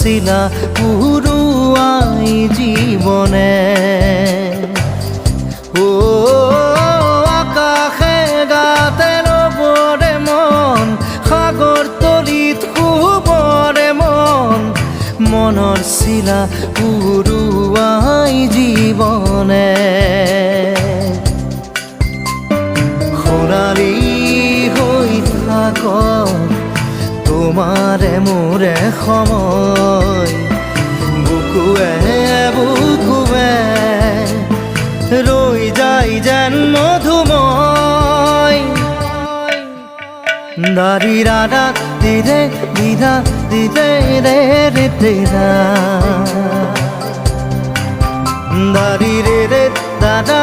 শিলা পুরুয়াই জীবনে ও আকাশে গাতে রবরে মন সাগর তলিত শুবরে মন মনৰ শিলা পুরুয়াই জীবনে সোণালী হৈ থাক তোমাৰে মোৰে সময় বুকুৱে বুকুৱে ৰৈ যায় যেন মধুময় দাৰি ৰাধা দিদে দিদা দিদে ৰে ৰে দিদা দাৰি ৰে ৰে দাদা